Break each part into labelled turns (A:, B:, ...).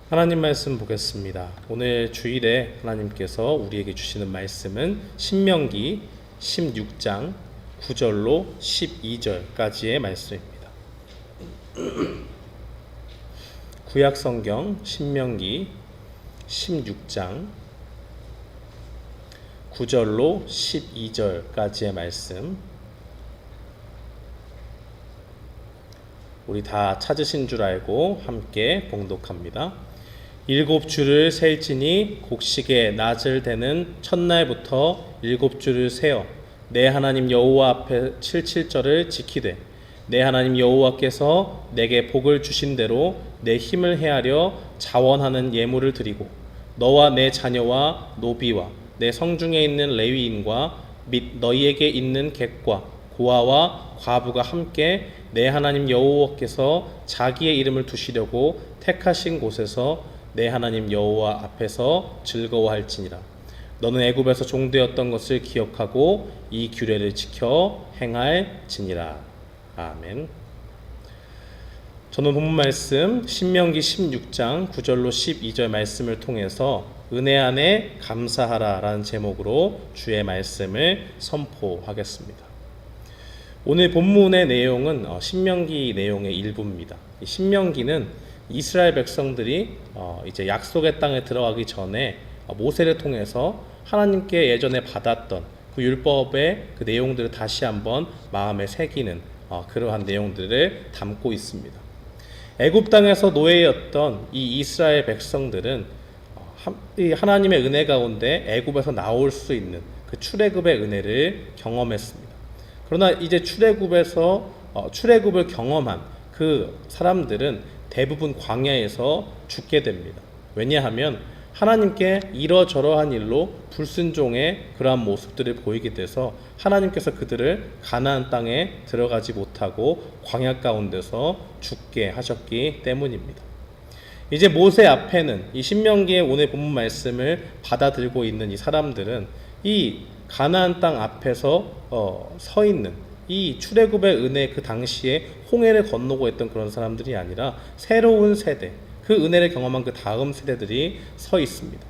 A: 하나님 말씀 보겠습니다. 오늘 주일에 하나님께서 우리에게 주시는 말씀은 신명기 16장 9절로 12절까지의 말씀입니다. 구약성경 신명기 16장 9절로 12절까지의 말씀, 우리 다 찾으신 줄 알고 함께 봉독합니다. 7주를 셀지니 곡식의 낮을 대는 첫날부터 7주를 세어 내 하나님 여호와 앞에 77절을 지키되 내 하나님 여호와께서 내게 복을 주신 대로 내 힘을 헤아려 자원하는 예물을 드리고 너와 내 자녀와 노비와 내 성중에 있는 레위인과 및 너희에게 있는 객과 고아와 과부가 함께 내 하나님 여호와께서 자기의 이름을 두시려고 택하신 곳에서 내 하나님 여호와 앞에서 즐거워할지니라. 너는 애굽에서 종되었던 것을 기억하고 이 규례를 지켜 행할지니라. 아멘. 저는 본문 말씀 신명기 16장 9절로 12절 말씀을 통해서 은혜 안에 감사하라 라는 제목으로 주의 말씀을 선포하겠습니다. 오늘 본문의 내용은 신명기 내용의 일부입니다. 신명기는 이스라엘 백성들이 이제 약속의 땅에 들어가기 전에 모세를 통해서 하나님께 예전에 받았던 그 율법의 그 내용들을 다시 한번 마음에 새기는 그러한 내용들을 담고 있습니다. 애굽 땅에서 노예였던 이 이스라엘 백성들은 하나님의 은혜 가운데 애굽에서 나올 수 있는 그 출애굽의 은혜를 경험했습니다. 그러나 이제 출애굽을 경험한 그 사람들은 대부분 광야에서 죽게 됩니다. 왜냐하면 하나님께 이러저러한 일로 불순종의 그러한 모습들을 보이게 돼서 하나님께서 그들을 가나안 땅에 들어가지 못하고 광야 가운데서 죽게 하셨기 때문입니다. 이제 모세 앞에는 이 신명기의 오늘 본문 말씀을 받아들고 있는 이 사람들은 이 가나안 땅 앞에서 서 있는 이 출애굽의 은혜, 그 당시에 홍해를 건너고 했던 그런 사람들이 아니라 새로운 세대, 그 은혜를 경험한 그 다음 세대들이 서 있습니다.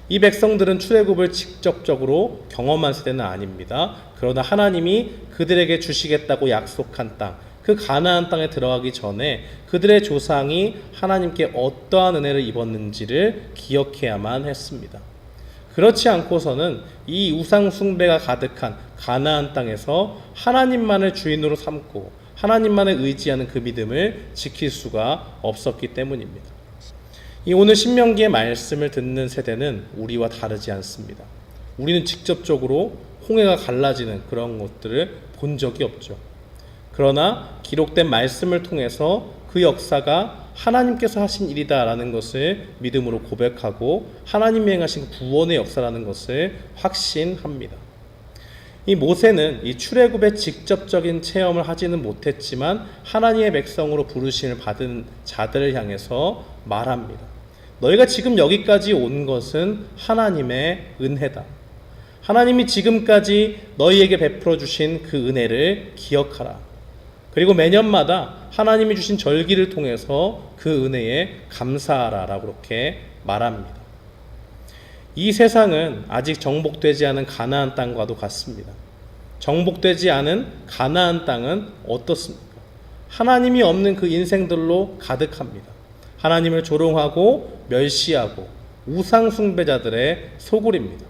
A: 이 백성들은 출애굽을 직접적으로 경험한 세대는 아닙니다. 그러나 하나님이 그들에게 주시겠다고 약속한 땅, 그 가나안 땅에 들어가기 전에 그들의 조상이 하나님께 어떠한 은혜를 입었는지를 기억해야만 했습니다. 그렇지 않고서는 이 우상 숭배가 가득한 가나안 땅에서 하나님만을 주인으로 삼고 하나님만을 의지하는 그 믿음을 지킬 수가 없었기 때문입니다. 이 오늘 신명기의 말씀을 듣는 세대는 우리와 다르지 않습니다. 우리는 직접적으로 홍해가 갈라지는 그런 것들을 본 적이 없죠. 그러나 기록된 말씀을 통해서 그 역사가 하나님께서 하신 일이다라는 것을 믿음으로 고백하고 하나님이 행하신 구원의 역사라는 것을 확신합니다. 이 모세는 이 출애굽의 직접적인 체험을 하지는 못했지만 하나님의 백성으로 부르심을 받은 자들을 향해서 말합니다. 너희가 지금 여기까지 온 것은 하나님의 은혜다. 하나님이 지금까지 너희에게 베풀어 주신 그 은혜를 기억하라. 그리고 매년마다 하나님이 주신 절기를 통해서 그 은혜에 감사하라 라고 그렇게 말합니다. 이 세상은 아직 정복되지 않은 가나안 땅과도 같습니다. 정복되지 않은 가나안 땅은 어떻습니까? 하나님이 없는 그 인생들로 가득합니다. 하나님을 조롱하고 멸시하고 우상 숭배자들의 소굴입니다.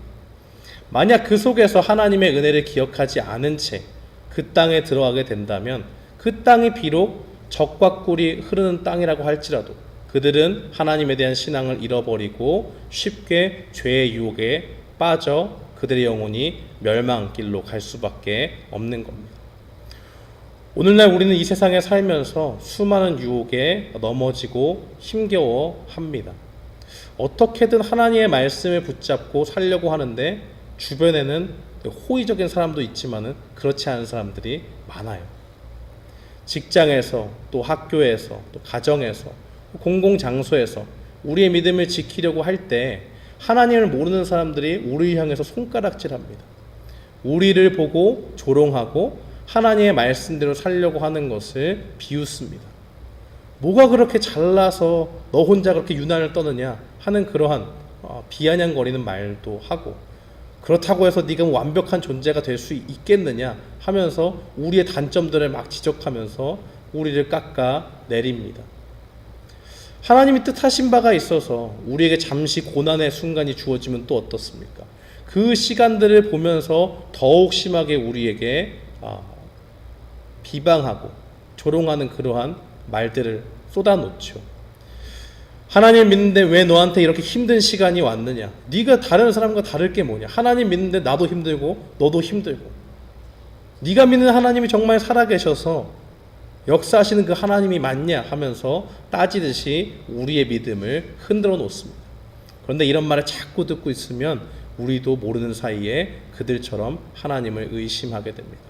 A: 만약 그 속에서 하나님의 은혜를 기억하지 않은 채 그 땅에 들어가게 된다면 그 땅이 비록 적과 꿀이 흐르는 땅이라고 할지라도 그들은 하나님에 대한 신앙을 잃어버리고 쉽게 죄의 유혹에 빠져 그들의 영혼이 멸망길로 갈 수밖에 없는 겁니다. 오늘날 우리는 이 세상에 살면서 수많은 유혹에 넘어지고 힘겨워합니다. 어떻게든 하나님의 말씀을 붙잡고 살려고 하는데 주변에는 호의적인 사람도 있지만 그렇지 않은 사람들이 많아요. 직장에서 또 학교에서 또 가정에서 공공장소에서 우리의 믿음을 지키려고 할 때 하나님을 모르는 사람들이 우리를 향해서 손가락질합니다. 우리를 보고 조롱하고 하나님의 말씀대로 살려고 하는 것을 비웃습니다. 뭐가 그렇게 잘나서 너 혼자 그렇게 유난을 떠느냐 하는 그러한 비아냥거리는 말도 하고, 그렇다고 해서 네가 완벽한 존재가 될 수 있겠느냐 하면서 우리의 단점들을 막 지적하면서 우리를 깎아 내립니다. 하나님이 뜻하신 바가 있어서 우리에게 잠시 고난의 순간이 주어지면 또 어떻습니까? 그 시간들을 보면서 더욱 심하게 우리에게 비방하고 조롱하는 그러한 말들을 쏟아놓죠. 하나님 믿는데 왜 너한테 이렇게 힘든 시간이 왔느냐? 네가 다른 사람과 다를 게 뭐냐? 하나님 믿는데 나도 힘들고 너도 힘들고, 네가 믿는 하나님이 정말 살아계셔서 역사하시는 그 하나님이 맞냐 하면서 따지듯이 우리의 믿음을 흔들어 놓습니다. 그런데 이런 말을 자꾸 듣고 있으면 우리도 모르는 사이에 그들처럼 하나님을 의심하게 됩니다.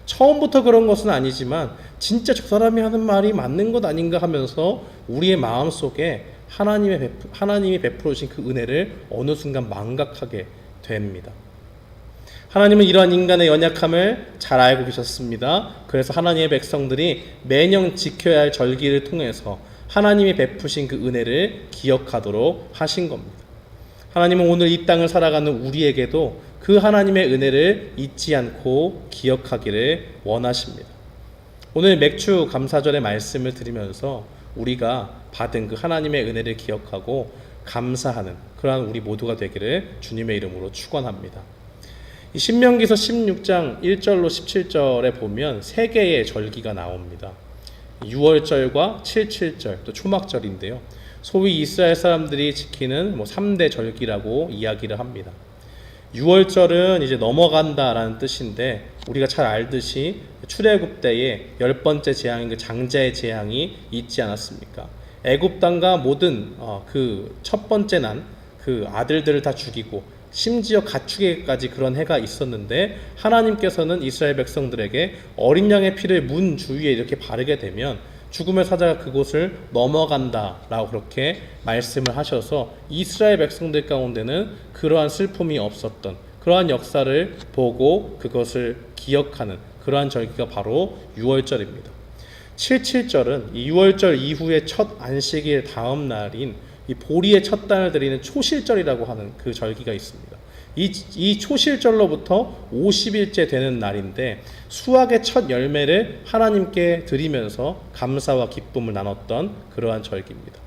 A: 처음부터 그런 것은 아니지만 진짜 저 사람이 하는 말이 맞는 것 아닌가 하면서 우리의 마음속에 하나님이 베풀어 주신 그 은혜를 어느 순간 망각하게 됩니다. 하나님은 이러한 인간의 연약함을 잘 알고 계셨습니다. 그래서 하나님의 백성들이 매년 지켜야 할 절기를 통해서 하나님이 베푸신 그 은혜를 기억하도록 하신 겁니다. 하나님은 오늘 이 땅을 살아가는 우리에게도 그 하나님의 은혜를 잊지 않고 기억하기를 원하십니다. 오늘 맥주 감사절의 말씀을 들으면서 우리가 받은 그 하나님의 은혜를 기억하고 감사하는 그러한 우리 모두가 되기를 주님의 이름으로 축원합니다. 이 신명기서 16장 1절로 17절에 보면 세 개의 절기가 나옵니다. 6월절과 77절, 또 초막절인데요. 소위 이스라엘 사람들이 지키는 3대 절기라고 이야기를 합니다. 6월절은 이제 넘어간다라는 뜻인데, 우리가 잘 알듯이 출애굽 때에 10번째 재앙인 그 장자의 재앙이 있지 않았습니까? 애굽 땅과 모든 그 첫 번째 난 그 아들들을 다 죽이고 심지어 가축에까지 그런 해가 있었는데, 하나님께서는 이스라엘 백성들에게 어린 양의 피를 문 주위에 이렇게 바르게 되면 죽음의 사자가 그곳을 넘어간다라고 그렇게 말씀을 하셔서 이스라엘 백성들 가운데는 그러한 슬픔이 없었던 그러한 역사를 보고 그것을 기억하는 그러한 절기가 바로 6월절입니다. 77절은 이 6월절 이후의 첫 안식일 다음 날인 이 보리의 첫 단을 드리는 초실절이라고 하는 그 절기가 있습니다. 이 초실절로부터 50일째 되는 날인데 수확의 첫 열매를 하나님께 드리면서 감사와 기쁨을 나눴던 그러한 절기입니다.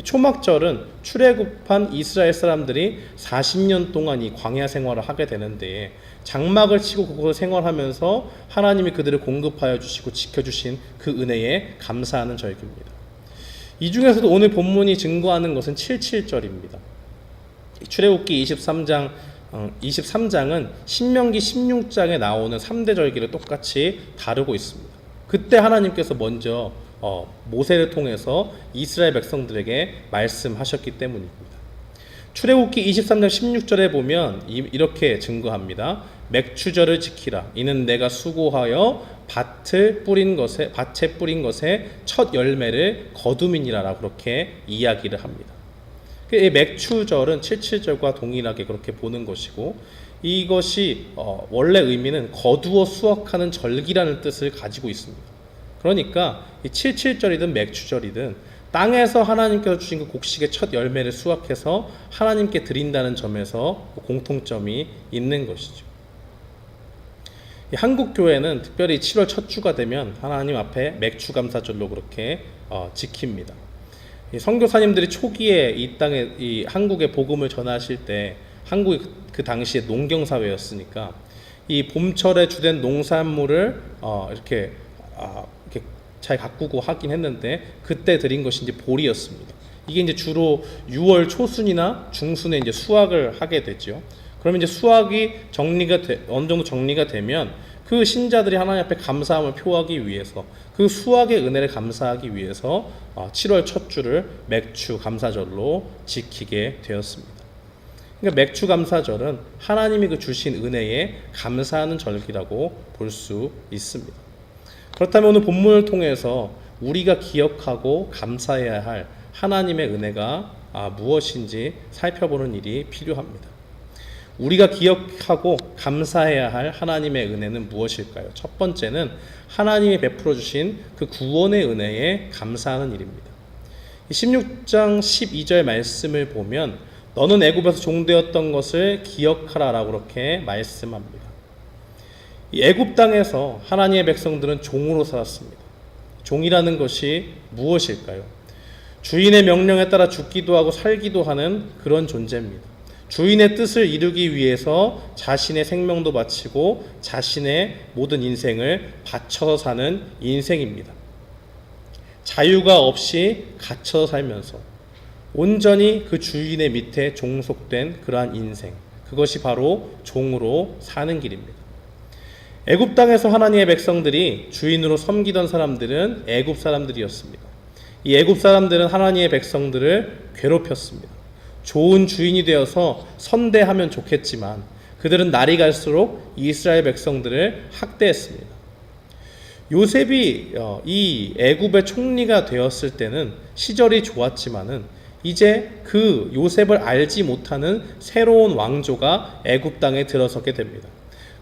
A: 초막절은 출애굽한 이스라엘 사람들이 40년 동안 이 광야 생활을 하게 되는데, 장막을 치고 그곳을 생활하면서 하나님이 그들을 공급하여 주시고 지켜주신 그 은혜에 감사하는 절기입니다. 이 중에서도 오늘 본문이 증거하는 것은 77절입니다. 출애굽기 23장은 신명기 16장에 나오는 3대 절기를 똑같이 다루고 있습니다. 그때 하나님께서 먼저 모세를 통해서 이스라엘 백성들에게 말씀하셨기 때문입니다. 출애굽기 23장 16절에 보면 이렇게 증거합니다. 맥추절을 지키라. 이는 내가 수고하여 밭에 뿌린 것에 첫 열매를 거둠이니라. 그렇게 이야기를 합니다. 이 맥추절은 77절과 동일하게 그렇게 보는 것이고, 이것이 원래 의미는 거두어 수확하는 절기라는 뜻을 가지고 있습니다. 그러니까 이 77절이든 맥추절이든 땅에서 하나님께서 주신 그 곡식의 첫 열매를 수확해서 하나님께 드린다는 점에서 공통점이 있는 것이죠. 한국 교회는 특별히 7월 첫 주가 되면 하나님 앞에 맥주 감사절로 그렇게 지킵니다. 선교사님들이 초기에 이 땅에 이 한국에 복음을 전하실 때, 한국이 그 당시에 농경 사회였으니까 이 봄철에 주된 농산물을 이렇게 잘 가꾸고 하긴 했는데, 그때 드린 것이 이제 보리였습니다. 이게 이제 주로 6월 초순이나 중순에 이제 수확을 하게 되죠. 그러면 이제 수확이 어느 정도 정리가 되면 그 신자들이 하나님 앞에 감사함을 표하기 위해서, 그 수확의 은혜를 감사하기 위해서 7월 첫 주를 맥주 감사절로 지키게 되었습니다. 그러니까 맥주 감사절은 하나님이 그 주신 은혜에 감사하는 절기라고 볼 수 있습니다. 그렇다면 오늘 본문을 통해서 우리가 기억하고 감사해야 할 하나님의 은혜가 무엇인지 살펴보는 일이 필요합니다. 우리가 기억하고 감사해야 할 하나님의 은혜는 무엇일까요? 첫 번째는 하나님이 베풀어 주신 그 구원의 은혜에 감사하는 일입니다. 16장 12절 말씀을 보면 너는 애굽에서 종되었던 것을 기억하라라고 그렇게 말씀합니다. 이 애굽 땅에서 하나님의 백성들은 종으로 살았습니다. 종이라는 것이 무엇일까요? 주인의 명령에 따라 죽기도 하고 살기도 하는 그런 존재입니다. 주인의 뜻을 이루기 위해서 자신의 생명도 바치고 자신의 모든 인생을 바쳐서 사는 인생입니다. 자유가 없이 갇혀 살면서 온전히 그 주인의 밑에 종속된 그러한 인생, 그것이 바로 종으로 사는 길입니다. 애굽 땅에서 하나님의 백성들이 주인으로 섬기던 사람들은 애굽 사람들이었습니다. 이 애굽 사람들은 하나님의 백성들을 괴롭혔습니다. 좋은 주인이 되어서 선대하면 좋겠지만 그들은 날이 갈수록 이스라엘 백성들을 학대했습니다. 요셉이 이 애굽의 총리가 되었을 때는 시절이 좋았지만은 이제 그 요셉을 알지 못하는 새로운 왕조가 애굽 땅에 들어서게 됩니다.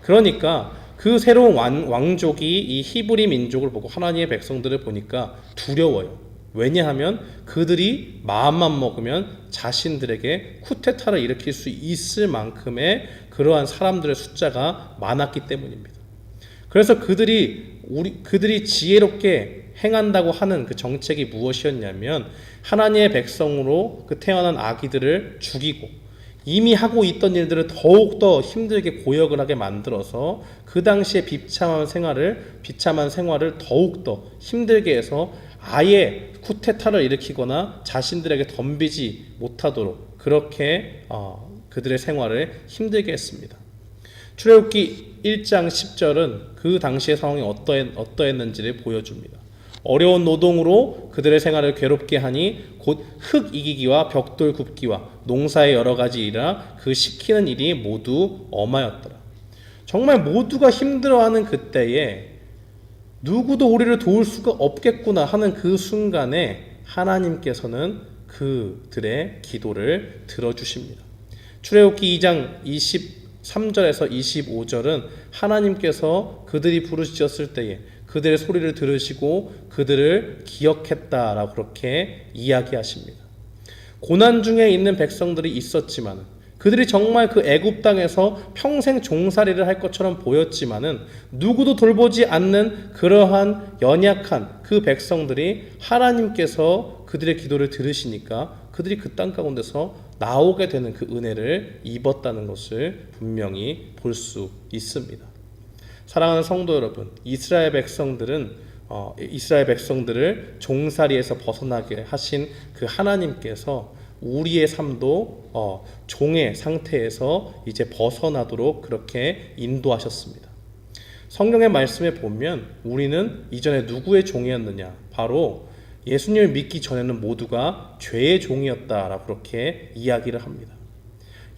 A: 그러니까 그 새로운 왕족이 이 히브리 민족을 보고 하나님의 백성들을 보니까 두려워요. 왜냐하면 그들이 마음만 먹으면 자신들에게 쿠데타를 일으킬 수 있을 만큼의 그러한 사람들의 숫자가 많았기 때문입니다. 그래서 그들이 지혜롭게 행한다고 하는 그 정책이 무엇이었냐면 하나님의 백성으로 그 태어난 아기들을 죽이고 이미 하고 있던 일들을 더욱더 힘들게 고역을 하게 만들어서 그 당시에 비참한 생활을 더욱더 힘들게 해서 아예 쿠데타를 일으키거나 자신들에게 덤비지 못하도록 그렇게 그들의 생활을 힘들게 했습니다. 출애굽기 1장 10절은 그 당시의 상황이 어떠했는지를 보여줍니다. 어려운 노동으로 그들의 생활을 괴롭게 하니 곧 흙 이기기와 벽돌 굽기와 농사의 여러 가지 일이라 그 시키는 일이 모두 엄하였더라. 정말 모두가 힘들어하는 그때에 누구도 우리를 도울 수가 없겠구나 하는 그 순간에 하나님께서는 그들의 기도를 들어주십니다. 출애굽기 2장 23절에서 25절은 하나님께서 그들이 부르짖었을 때에 그들의 소리를 들으시고 그들을 기억했다라고 그렇게 이야기하십니다. 고난 중에 있는 백성들이 있었지만 그들이 정말 그 애굽 땅에서 평생 종살이를 할 것처럼 보였지만은 누구도 돌보지 않는 그러한 연약한 그 백성들이 하나님께서 그들의 기도를 들으시니까 그들이 그 땅 가운데서 나오게 되는 그 은혜를 입었다는 것을 분명히 볼 수 있습니다. 사랑하는 성도 여러분, 이스라엘 백성들을 종살이에서 벗어나게 하신 그 하나님께서 우리의 삶도 종의 상태에서 이제 벗어나도록 그렇게 인도하셨습니다. 성경의 말씀에 보면 우리는 이전에 누구의 종이었느냐? 바로 예수님을 믿기 전에는 모두가 죄의 종이었다라고 그렇게 이야기를 합니다.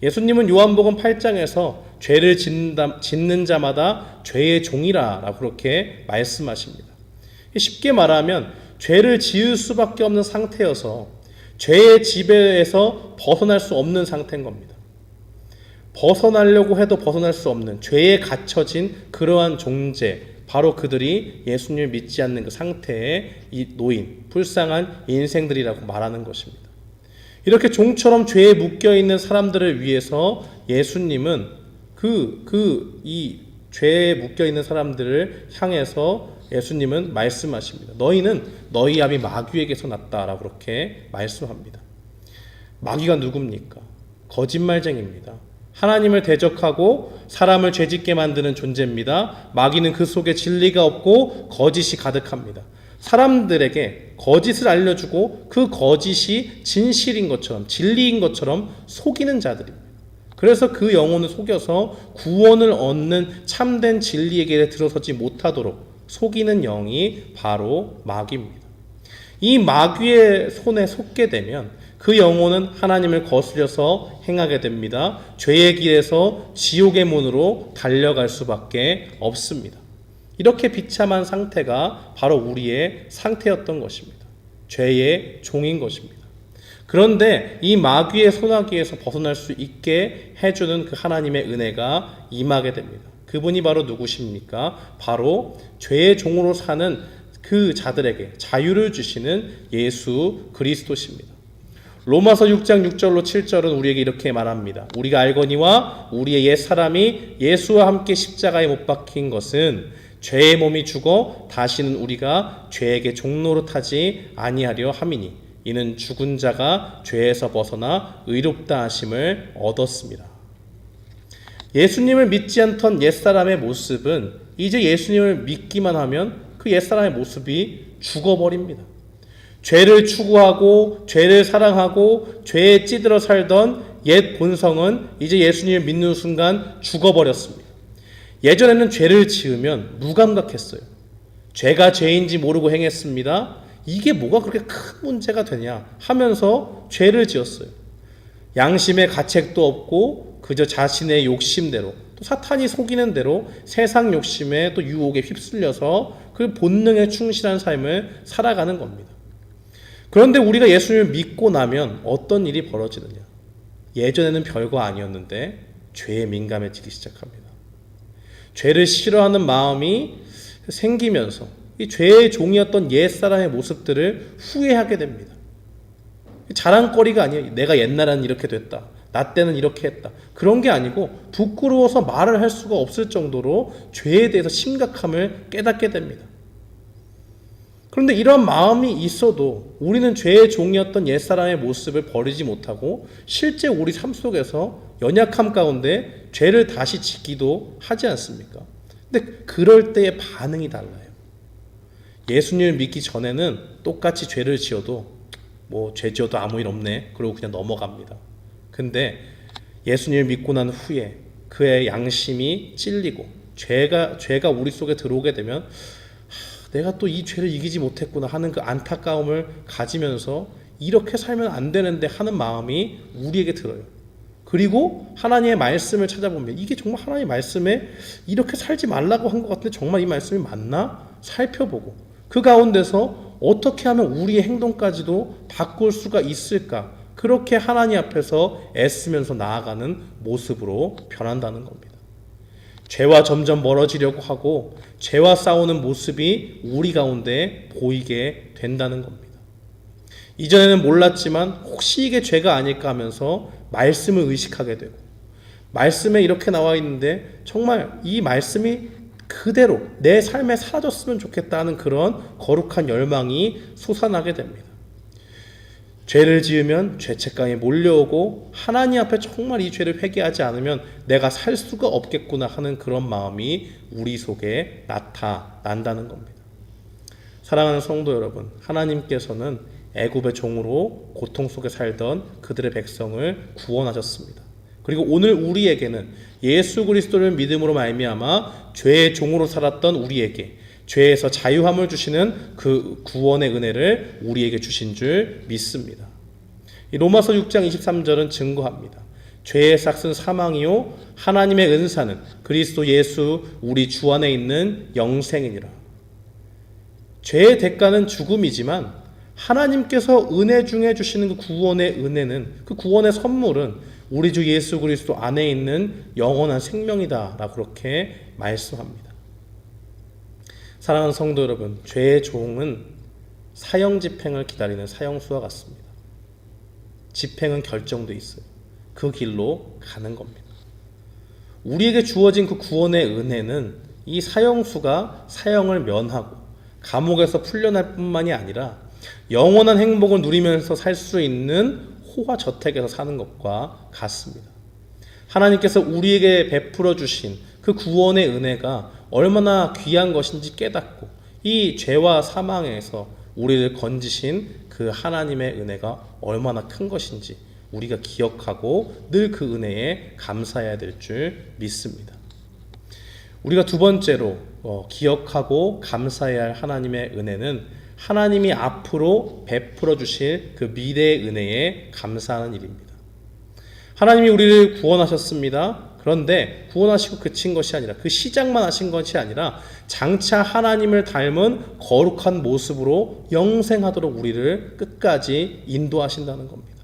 A: 예수님은 요한복음 8장에서 죄를 짓는 자마다 죄의 종이라고 그렇게 말씀하십니다. 쉽게 말하면 죄를 지을 수밖에 없는 상태여서 죄의 지배에서 벗어날 수 없는 상태인 겁니다. 벗어나려고 해도 벗어날 수 없는 죄에 갇혀진 그러한 존재, 바로 그들이 예수님을 믿지 않는 그 상태에 놓인 불쌍한 인생들이라고 말하는 것입니다. 이렇게 종처럼 죄에 묶여있는 사람들을 위해서 예수님은 이 죄에 묶여있는 사람들을 향해서 예수님은 말씀하십니다. 너희는 너희 아비 마귀에게서 났다라고 그렇게 말씀합니다. 마귀가 누굽니까? 거짓말쟁이입니다. 하나님을 대적하고 사람을 죄짓게 만드는 존재입니다. 마귀는 그 속에 진리가 없고 거짓이 가득합니다. 사람들에게 거짓을 알려주고 그 거짓이 진실인 것처럼 진리인 것처럼 속이는 자들입니다. 그래서 그 영혼을 속여서 구원을 얻는 참된 진리에게 들어서지 못하도록 속이는 영이 바로 마귀입니다. 이 마귀의 손에 속게 되면 그 영혼은 하나님을 거스려서 행하게 됩니다. 죄의 길에서 지옥의 문으로 달려갈 수밖에 없습니다. 이렇게 비참한 상태가 바로 우리의 상태였던 것입니다. 죄의 종인 것입니다. 그런데 이 마귀의 소나기에서 벗어날 수 있게 해주는 그 하나님의 은혜가 임하게 됩니다. 그분이 바로 누구십니까? 바로 죄의 종으로 사는 그 자들에게 자유를 주시는 예수 그리스도십니다. 로마서 6장 6절로 7절은 우리에게 이렇게 말합니다. 우리가 알거니와 우리의 옛사람이 예수와 함께 십자가에 못 박힌 것은 죄의 몸이 죽어 다시는 우리가 죄에게 종노릇하지 아니하려 함이니 이는 죽은 자가 죄에서 벗어나 의롭다 하심을 얻었습니다. 예수님을 믿지 않던 옛사람의 모습은 이제 예수님을 믿기만 하면 그 옛사람의 모습이 죽어버립니다. 죄를 추구하고 죄를 사랑하고 죄에 찌들어 살던 옛 본성은 이제 예수님을 믿는 순간 죽어버렸습니다. 예전에는 죄를 지으면 무감각했어요. 죄가 죄인지 모르고 행했습니다. 이게 뭐가 그렇게 큰 문제가 되냐 하면서 죄를 지었어요. 양심의 가책도 없고 그저 자신의 욕심대로 또 사탄이 속이는 대로 세상 욕심에 또 유혹에 휩쓸려서 그 본능에 충실한 삶을 살아가는 겁니다. 그런데 우리가 예수님을 믿고 나면 어떤 일이 벌어지느냐? 예전에는 별거 아니었는데 죄에 민감해지기 시작합니다. 죄를 싫어하는 마음이 생기면서 이 죄의 종이었던 옛사람의 모습들을 후회하게 됩니다. 자랑거리가 아니에요. 내가 옛날에는 이렇게 됐다. 나 때는 이렇게 했다. 그런 게 아니고 부끄러워서 말을 할 수가 없을 정도로 죄에 대해서 심각함을 깨닫게 됩니다. 그런데 이런 마음이 있어도 우리는 죄의 종이었던 옛사람의 모습을 버리지 못하고 실제 우리 삶 속에서 연약함 가운데 죄를 다시 짓기도 하지 않습니까? 근데 그럴 때의 반응이 달라요. 예수님을 믿기 전에는 똑같이 죄를 지어도 죄 지어도 아무 일 없네 그러고 그냥 넘어갑니다. 근데 예수님을 믿고 난 후에 그의 양심이 찔리고 죄가 우리 속에 들어오게 되면 내가 또 이 죄를 이기지 못했구나 하는 그 안타까움을 가지면서 이렇게 살면 안 되는데 하는 마음이 우리에게 들어요. 그리고 하나님의 말씀을 찾아보면 이게 정말 하나님의 말씀에 이렇게 살지 말라고 한 것 같은데 정말 이 말씀이 맞나? 살펴보고 그 가운데서 어떻게 하면 우리의 행동까지도 바꿀 수가 있을까? 그렇게 하나님 앞에서 애쓰면서 나아가는 모습으로 변한다는 겁니다. 죄와 점점 멀어지려고 하고 죄와 싸우는 모습이 우리 가운데 보이게 된다는 겁니다. 이전에는 몰랐지만 혹시 이게 죄가 아닐까 하면서 말씀을 의식하게 되고 말씀에 이렇게 나와 있는데 정말 이 말씀이 그대로 내 삶에 사라졌으면 좋겠다는 그런 거룩한 열망이 솟아나게 됩니다. 죄를 지으면 죄책감이 몰려오고 하나님 앞에 정말 이 죄를 회개하지 않으면 내가 살 수가 없겠구나 하는 그런 마음이 우리 속에 나타난다는 겁니다. 사랑하는 성도 여러분, 하나님께서는 애굽의 종으로 고통 속에 살던 그들의 백성을 구원하셨습니다. 그리고 오늘 우리에게는 예수 그리스도를 믿음으로 말미암아 죄의 종으로 살았던 우리에게 죄에서 자유함을 주시는 그 구원의 은혜를 우리에게 주신 줄 믿습니다. 이 로마서 6장 23절은 증거합니다. 죄의 삭은 사망이요 하나님의 은사는 그리스도 예수 우리 주 안에 있는 영생이니라. 죄의 대가는 죽음이지만 하나님께서 은혜 중에 주시는 그 구원의 은혜는 그 구원의 선물은 우리 주 예수 그리스도 안에 있는 영원한 생명이다라고 그렇게 말씀합니다. 사랑하는 성도 여러분, 죄의 종은 사형 집행을 기다리는 사형수와 같습니다. 집행은 결정돼 있어요. 그 길로 가는 겁니다. 우리에게 주어진 그 구원의 은혜는 이 사형수가 사형을 면하고 감옥에서 풀려날 뿐만이 아니라 영원한 행복을 누리면서 살 수 있는 호화저택에서 사는 것과 같습니다. 하나님께서 우리에게 베풀어 주신 그 구원의 은혜가 얼마나 귀한 것인지 깨닫고 이 죄와 사망에서 우리를 건지신 그 하나님의 은혜가 얼마나 큰 것인지 우리가 기억하고 늘 그 은혜에 감사해야 될 줄 믿습니다. 우리가 두 번째로 기억하고 감사해야 할 하나님의 은혜는 하나님이 앞으로 베풀어 주실 그 미래의 은혜에 감사하는 일입니다. 하나님이 우리를 구원하셨습니다. 그런데 구원하시고 그친 것이 아니라 그 시작만 하신 것이 아니라 장차 하나님을 닮은 거룩한 모습으로 영생하도록 우리를 끝까지 인도하신다는 겁니다.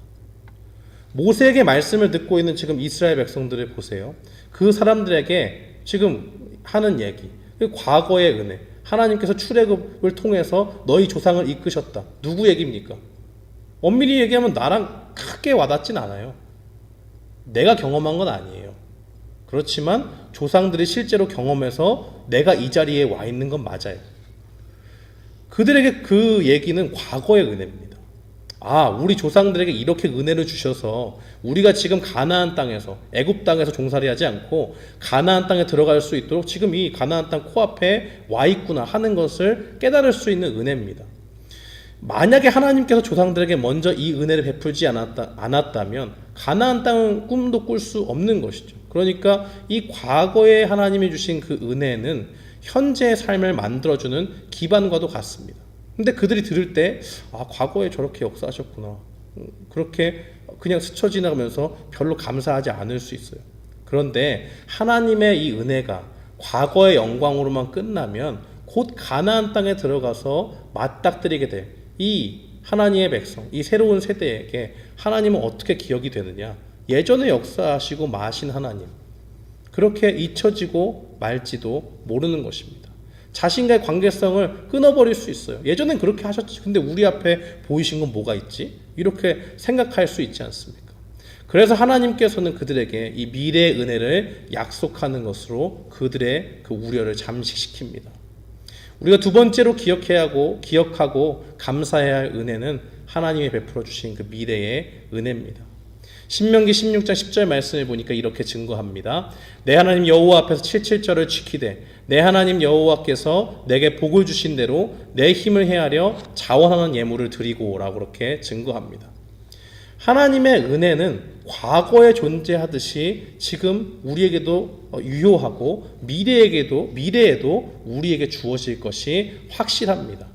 A: 모세에게 말씀을 듣고 있는 지금 이스라엘 백성들을 보세요. 그 사람들에게 지금 하는 얘기, 과거의 은혜, 하나님께서 출애굽을 통해서 너희 조상을 이끄셨다. 누구 얘기입니까? 엄밀히 얘기하면 나랑 크게 와닿진 않아요. 내가 경험한 건 아니에요. 그렇지만 조상들이 실제로 경험해서 내가 이 자리에 와 있는 건 맞아요. 그들에게 그 얘기는 과거의 은혜입니다. 아, 우리 조상들에게 이렇게 은혜를 주셔서 우리가 지금 가나안 땅에서, 애굽 땅에서 종살이 하지 않고 가나안 땅에 들어갈 수 있도록 지금 이 가나안 땅 코앞에 와 있구나 하는 것을 깨달을 수 있는 은혜입니다. 만약에 하나님께서 조상들에게 먼저 이 은혜를 베풀지 않았다면 가나안 땅은 꿈도 꿀 수 없는 것이죠. 그러니까 이 과거에 하나님이 주신 그 은혜는 현재의 삶을 만들어주는 기반과도 같습니다. 근데 그들이 들을 때 과거에 저렇게 역사하셨구나, 그렇게 그냥 스쳐 지나가면서 별로 감사하지 않을 수 있어요. 그런데 하나님의 이 은혜가 과거의 영광으로만 끝나면 곧 가나안 땅에 들어가서 맞닥뜨리게 될 이 하나님의 백성, 이 새로운 세대에게 하나님은 어떻게 기억이 되느냐? 예전에 역사하시고 마신 하나님, 그렇게 잊혀지고 말지도 모르는 것입니다. 자신과의 관계성을 끊어버릴 수 있어요. 예전엔 그렇게 하셨지, 근데 우리 앞에 보이신 건 뭐가 있지? 이렇게 생각할 수 있지 않습니까? 그래서 하나님께서는 그들에게 이 미래의 은혜를 약속하는 것으로 그들의 그 우려를 잠식시킵니다. 우리가 두 번째로 기억하고 감사해야 할 은혜는 하나님이 베풀어 주신 그 미래의 은혜입니다. 신명기 16장 10절 말씀을 보니까 이렇게 증거합니다. 내 하나님 여호와 앞에서 77절을 지키되 내 하나님 여호와께서 내게 복을 주신 대로 내 힘을 헤아려 자원하는 예물을 드리고 라고 그렇게 증거합니다. 하나님의 은혜는 과거에 존재하듯이 지금 우리에게도 유효하고 미래에도 우리에게 주어질 것이 확실합니다.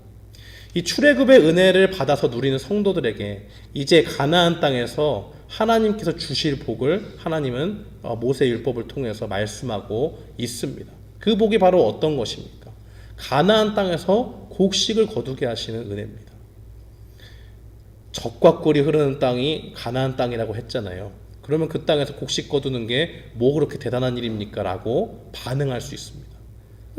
A: 이 출애굽의 은혜를 받아서 누리는 성도들에게 이제 가나안 땅에서 하나님께서 주실 복을 하나님은 모세 율법을 통해서 말씀하고 있습니다. 그 복이 바로 어떤 것입니까? 가나안 땅에서 곡식을 거두게 하시는 은혜입니다. 젖과 꿀이 흐르는 땅이 가나안 땅이라고 했잖아요. 그러면 그 땅에서 곡식 거두는 게 뭐 그렇게 대단한 일입니까? 라고 반응할 수 있습니다.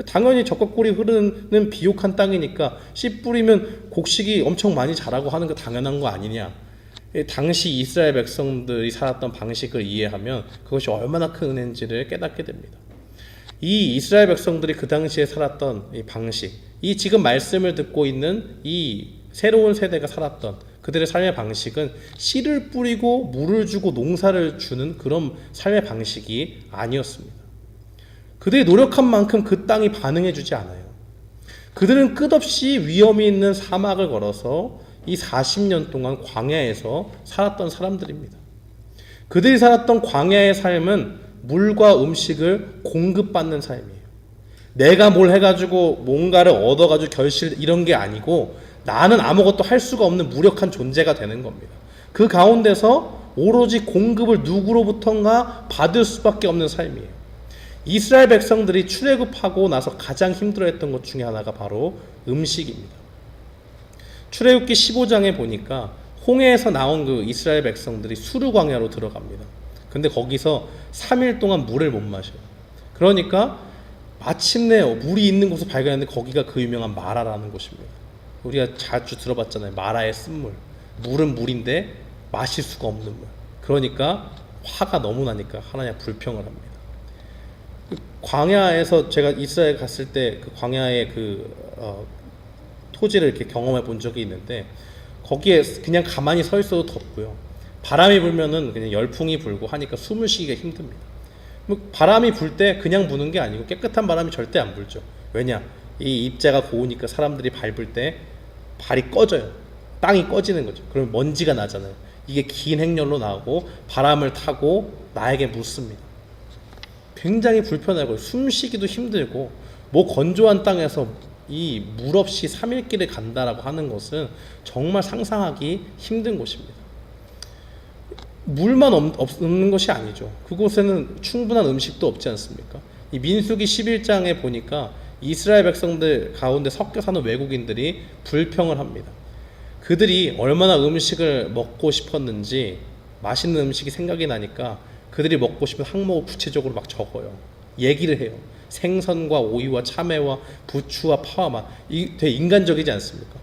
A: 당연히 젖과 꿀이 흐르는 비옥한 땅이니까 씨 뿌리면 곡식이 엄청 많이 자라고 하는 거 당연한 거 아니냐. 당시 이스라엘 백성들이 살았던 방식을 이해하면 그것이 얼마나 큰 은혜인지를 깨닫게 됩니다. 이 이스라엘 백성들이 그 당시에 살았던 이 방식, 이 지금 말씀을 듣고 있는 이 새로운 세대가 살았던 그들의 삶의 방식은 씨를 뿌리고 물을 주고 농사를 주는 그런 삶의 방식이 아니었습니다. 그들이 노력한 만큼 그 땅이 반응해 주지 않아요. 그들은 끝없이 위험이 있는 사막을 걸어서 이 40년 동안 광야에서 살았던 사람들입니다. 그들이 살았던 광야의 삶은 물과 음식을 공급받는 삶이에요. 내가 뭘 해가지고 뭔가를 얻어가지고 결실 이런 게 아니고 나는 아무것도 할 수가 없는 무력한 존재가 되는 겁니다. 그 가운데서 오로지 공급을 누구로부턴가 받을 수밖에 없는 삶이에요. 이스라엘 백성들이 출애굽하고 나서 가장 힘들어했던 것 중에 하나가 바로 음식입니다. 출애굽기 15장에 보니까 홍해에서 나온 그 이스라엘 백성들이 수르 광야로 들어갑니다. 근데 거기서 3일 동안 물을 못 마셔요. 그러니까 마침내 물이 있는 곳을 발견했는데 거기가 그 유명한 마라라는 곳입니다. 우리가 자주 들어봤잖아요. 마라의 쓴물. 물은 물인데 마실 수가 없는 물. 그러니까 화가 너무 나니까 하나님 불평을 합니다. 광야에서 제가 이스라엘 갔을 때 그 광야의 토지를 이렇게 경험해 본 적이 있는데 거기에 그냥 가만히 서 있어도 덥고요. 바람이 불면은 그냥 열풍이 불고 하니까 숨을 쉬기가 힘듭니다. 바람이 불 때 그냥 부는 게 아니고 깨끗한 바람이 절대 안 불죠. 왜냐? 이 입자가 고우니까 사람들이 밟을 때 발이 꺼져요. 땅이 꺼지는 거죠. 그러면 먼지가 나잖아요. 이게 긴 행렬로 나오고 바람을 타고 나에게 묻습니다. 굉장히 불편하고 숨쉬기도 힘들고 뭐 건조한 땅에서 이 물 없이 3일 길을 간다라고 하는 것은 정말 상상하기 힘든 곳입니다. 물만 없는 것이 아니죠. 그곳에는 충분한 음식도 없지 않습니까? 이 민수기 11장에 보니까 이스라엘 백성들 가운데 섞여 사는 외국인들이 불평을 합니다. 그들이 얼마나 음식을 먹고 싶었는지 맛있는 음식이 생각이 나니까 그들이 먹고 싶은 항목을 구체적으로 막 적어요. 얘기를 해요. 생선과 오이와 참외와 부추와 파와 맛. 이 되게 인간적이지 않습니까?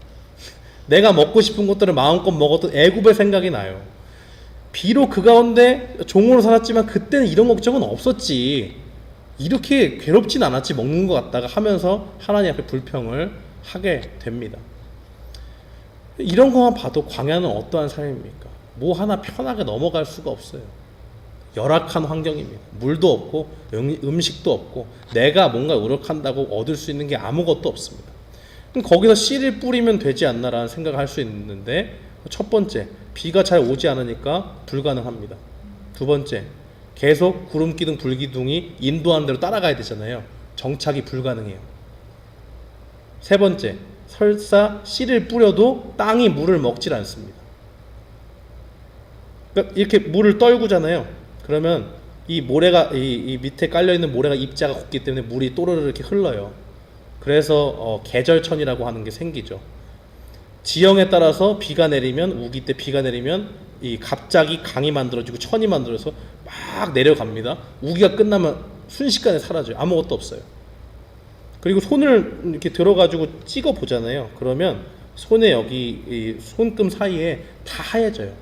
A: 내가 먹고 싶은 것들을 마음껏 먹었던 애굽의 생각이 나요. 비록 그 가운데 종으로 살았지만 그때는 이런 걱정은 없었지. 이렇게 괴롭진 않았지 먹는 것 같다가 하면서 하나님 앞에 불평을 하게 됩니다. 이런 것만 봐도 광야는 어떠한 삶입니까? 뭐 하나 편하게 넘어갈 수가 없어요. 열악한 환경입니다. 물도 없고 음식도 없고 내가 뭔가 노력한다고 얻을 수 있는 게 아무것도 없습니다. 그럼 거기서 씨를 뿌리면 되지 않나라는 생각을 할 수 있는데, 첫 번째, 비가 잘 오지 않으니까 불가능합니다. 두 번째, 계속 구름기둥 불기둥이 인도하는 대로 따라가야 되잖아요. 정착이 불가능해요. 세 번째, 설사 씨를 뿌려도 땅이 물을 먹질 않습니다. 그러니까 이렇게 물을 떨구잖아요. 그러면 이 모래가 이 밑에 깔려 있는 모래가 입자가 곱기 때문에 물이 또르르 이렇게 흘러요. 그래서 계절천이라고 하는 게 생기죠. 지형에 따라서 비가 내리면, 우기 때 비가 내리면 이 갑자기 강이 만들어지고 천이 만들어서 막 내려갑니다. 우기가 끝나면 순식간에 사라져요. 아무것도 없어요. 그리고 손을 이렇게 들어가지고 찍어 보잖아요. 그러면 손에 여기 이 손금 사이에 다 하얘져요.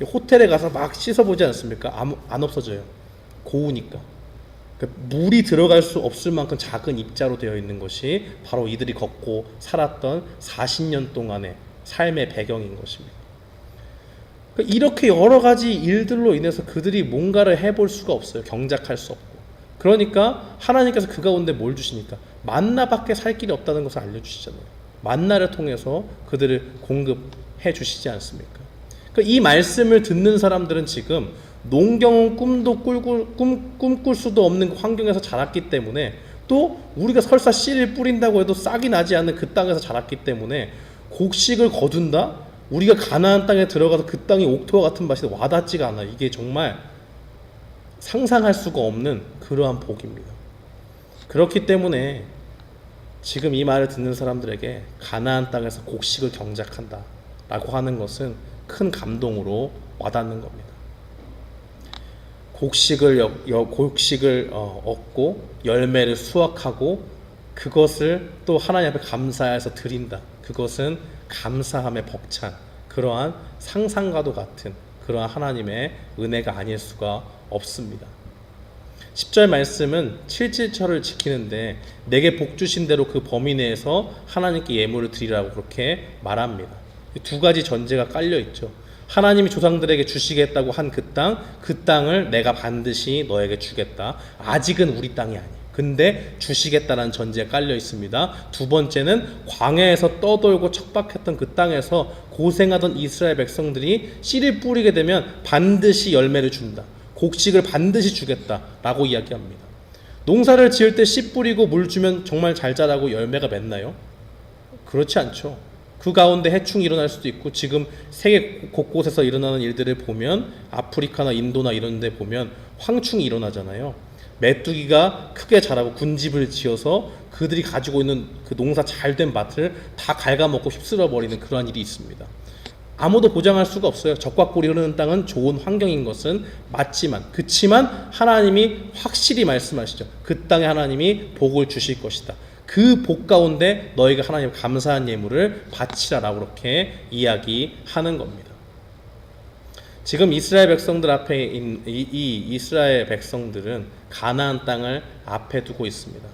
A: 호텔에 가서 막 씻어보지 않습니까? 안 없어져요. 고우니까. 그러니까 물이 들어갈 수 없을 만큼 작은 입자로 되어 있는 것이 바로 이들이 걷고 살았던 40년 동안의 삶의 배경인 것입니다. 그러니까 이렇게 여러 가지 일들로 인해서 그들이 뭔가를 해볼 수가 없어요. 경작할 수 없고. 그러니까 하나님께서 그 가운데 뭘 주시니까? 만나밖에 살 길이 없다는 것을 알려주시잖아요. 만나를 통해서 그들을 공급해 주시지 않습니까? 그러니까 이 말씀을 듣는 사람들은 지금 농경은 꿈꿀 수도 없는 환경에서 자랐기 때문에, 또 우리가 설사 씨를 뿌린다고 해도 싹이 나지 않는 그 땅에서 자랐기 때문에 곡식을 거둔다? 우리가 가나안 땅에 들어가서 그 땅이 옥토와 같은 맛이 와닿지가 않아. 이게 정말 상상할 수가 없는 그러한 복입니다. 그렇기 때문에 지금 이 말을 듣는 사람들에게 가나안 땅에서 곡식을 경작한다 라고 하는 것은 큰 감동으로 와닿는 겁니다. 곡식을 얻고 열매를 수확하고 그것을 또 하나님 앞에 감사해서 드린다. 그것은 감사함에 벅찬 그러한 상상과도 같은 그러한 하나님의 은혜가 아닐 수가 없습니다. 10절 말씀은 7질처를 지키는데 내게 복 주신 대로 그 범위 내에서 하나님께 예물을 드리라고 그렇게 말합니다. 두 가지 전제가 깔려 있죠. 하나님이 조상들에게 주시겠다고 한 그 땅을 내가 반드시 너에게 주겠다. 아직은 우리 땅이 아니에요. 근데 주시겠다는 전제가 깔려 있습니다. 두 번째는 광야에서 떠돌고 척박했던 그 땅에서 고생하던 이스라엘 백성들이 씨를 뿌리게 되면 반드시 열매를 준다. 곡식을 반드시 주겠다라고 이야기합니다. 농사를 지을 때 씨 뿌리고 물 주면 정말 잘 자라고 열매가 맺나요? 그렇지 않죠. 그 가운데 해충이 일어날 수도 있고, 지금 세계 곳곳에서 일어나는 일들을 보면 아프리카나 인도나 이런 데 보면 황충이 일어나잖아요. 메뚜기가 크게 자라고 군집을 지어서 그들이 가지고 있는 그 농사 잘된 밭을 다 갉아먹고 휩쓸어 버리는 그러한 일이 있습니다. 아무도 보장할 수가 없어요. 적과 꿀이 흐르는 땅은 좋은 환경인 것은 맞지만, 그치만 하나님이 확실히 말씀하시죠. 그 땅에 하나님이 복을 주실 것이다. 그 복 가운데 너희가 하나님 감사한 예물을 바치라라고 그렇게 이야기하는 겁니다. 지금 이스라엘 백성들 앞에 이 이스라엘 백성들은 가나안 땅을 앞에 두고 있습니다.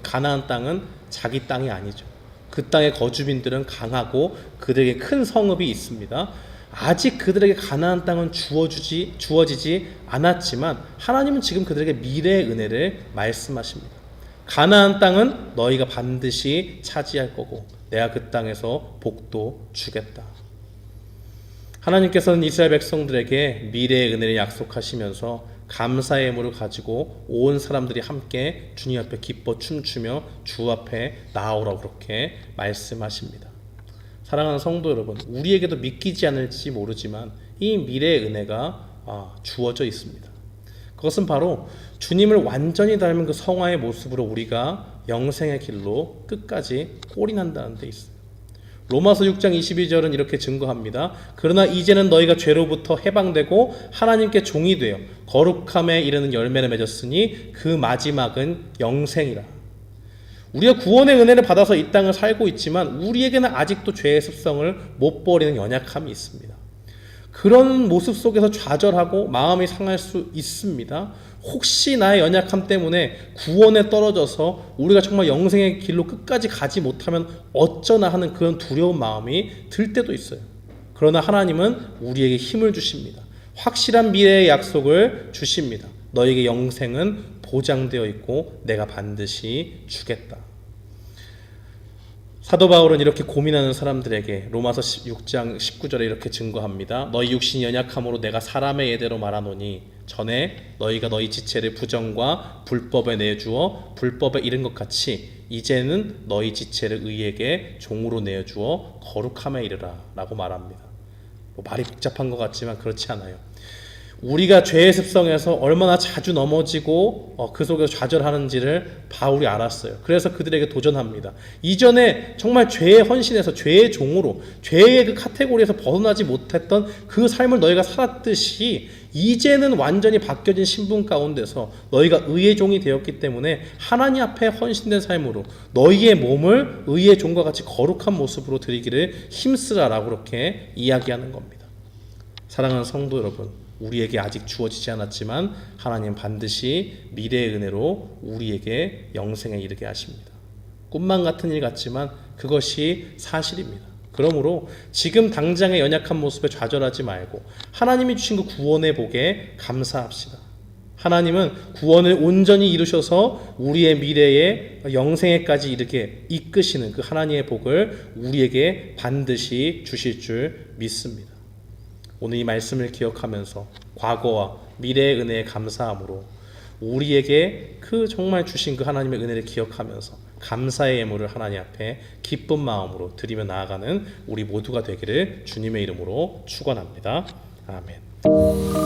A: 가나안 땅은 자기 땅이 아니죠. 그 땅의 거주민들은 강하고 그들에게 큰 성읍이 있습니다. 아직 그들에게 가나안 땅은 주어지지 않았지만 하나님은 지금 그들에게 미래의 은혜를 말씀하십니다. 가나안 땅은 너희가 반드시 차지할 거고 내가 그 땅에서 복도 주겠다. 하나님께서는 이스라엘 백성들에게 미래의 은혜를 약속하시면서 감사의 예물을 가지고 온 사람들이 함께 주님 앞에 기뻐 춤추며 주 앞에 나아오라고 그렇게 말씀하십니다. 사랑하는 성도 여러분, 우리에게도 믿기지 않을지 모르지만 이 미래의 은혜가 주어져 있습니다. 그것은 바로 주님을 완전히 닮은 그 성화의 모습으로 우리가 영생의 길로 끝까지 꼴이 난다는 데 있어요. 로마서 6장 22절은 이렇게 증거합니다. 그러나 이제는 너희가 죄로부터 해방되고 하나님께 종이 되어 거룩함에 이르는 열매를 맺었으니 그 마지막은 영생이라. 우리가 구원의 은혜를 받아서 이 땅을 살고 있지만 우리에게는 아직도 죄의 습성을 못 버리는 연약함이 있습니다. 그런 모습 속에서 좌절하고 마음이 상할 수 있습니다. 혹시 나의 연약함 때문에 구원에 떨어져서 우리가 정말 영생의 길로 끝까지 가지 못하면 어쩌나 하는 그런 두려운 마음이 들 때도 있어요. 그러나 하나님은 우리에게 힘을 주십니다. 확실한 미래의 약속을 주십니다. 너에게 영생은 보장되어 있고 내가 반드시 주겠다. 사도 바울은 이렇게 고민하는 사람들에게 로마서 6장 19절에 이렇게 증거합니다. 너희 육신이 연약함으로 내가 사람의 예대로 말하노니 전에 너희가 너희 지체를 부정과 불법에 내주어 불법에 이른 것 같이 이제는 너희 지체를 의에게 종으로 내주어 거룩함에 이르라 라고 말합니다. 말이 복잡한 것 같지만 그렇지 않아요. 우리가 죄의 습성에서 얼마나 자주 넘어지고 그 속에서 좌절하는지를 바울이 알았어요. 그래서 그들에게 도전합니다. 이전에 정말 죄에 헌신해서 죄의 종으로 죄의 그 카테고리에서 벗어나지 못했던 그 삶을 너희가 살았듯이 이제는 완전히 바뀌어진 신분 가운데서 너희가 의의 종이 되었기 때문에 하나님 앞에 헌신된 삶으로 너희의 몸을 의의 종과 같이 거룩한 모습으로 드리기를 힘쓰라라고 그렇게 이야기하는 겁니다. 사랑하는 성도 여러분, 우리에게 아직 주어지지 않았지만 하나님 반드시 미래의 은혜로 우리에게 영생에 이르게 하십니다. 꿈만 같은 일 같지만 그것이 사실입니다. 그러므로 지금 당장의 연약한 모습에 좌절하지 말고 하나님이 주신 그 구원의 복에 감사합시다. 하나님은 구원을 온전히 이루셔서 우리의 미래에 영생에까지 이르게 이끄시는 그 하나님의 복을 우리에게 반드시 주실 줄 믿습니다. 오늘 이 말씀을 기억하면서 과거와 미래의 은혜에 감사함으로 우리에게 그 정말 주신 그 하나님의 은혜를 기억하면서 감사의 예물을 하나님 앞에 기쁜 마음으로 드리며 나아가는 우리 모두가 되기를 주님의 이름으로 축원합니다. 아멘.